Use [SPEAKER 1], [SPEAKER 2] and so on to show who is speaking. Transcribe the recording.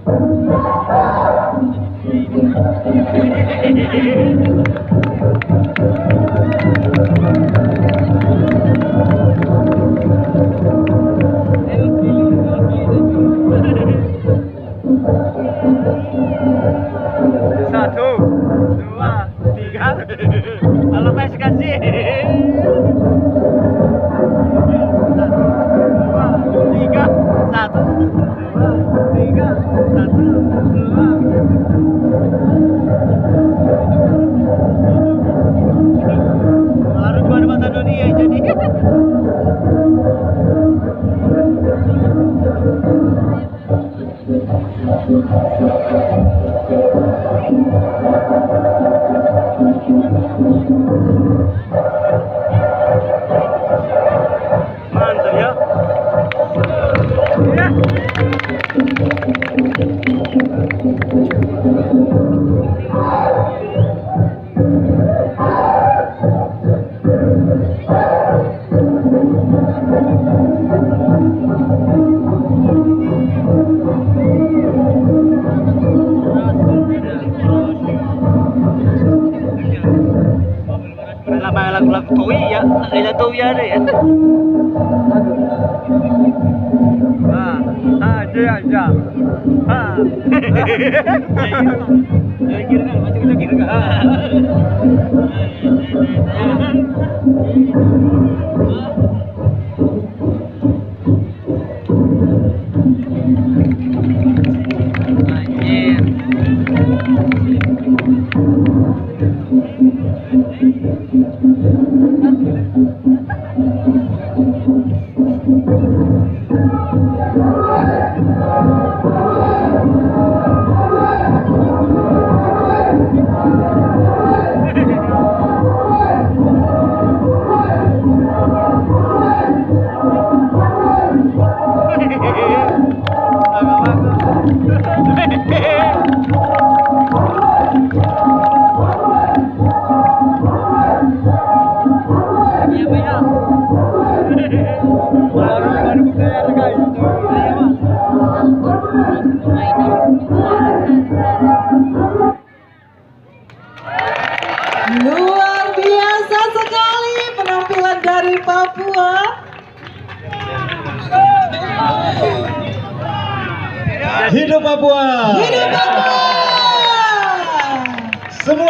[SPEAKER 1] Satu, dua, tiga. Kalau pes kasih. Satu, dua, tiga. Satu, dua, tiga. Satu, dua. Harus gua mata dunia jadi. Mantap ya. Ya. Lagu-lagu Towi ya, ada Towi ada ya. Aja. Kira kan macam gitu kan.
[SPEAKER 2] Luar biasa sekali penampilan dari Papua.
[SPEAKER 3] Hidup Papua!
[SPEAKER 2] Hidup Papua!
[SPEAKER 3] Semua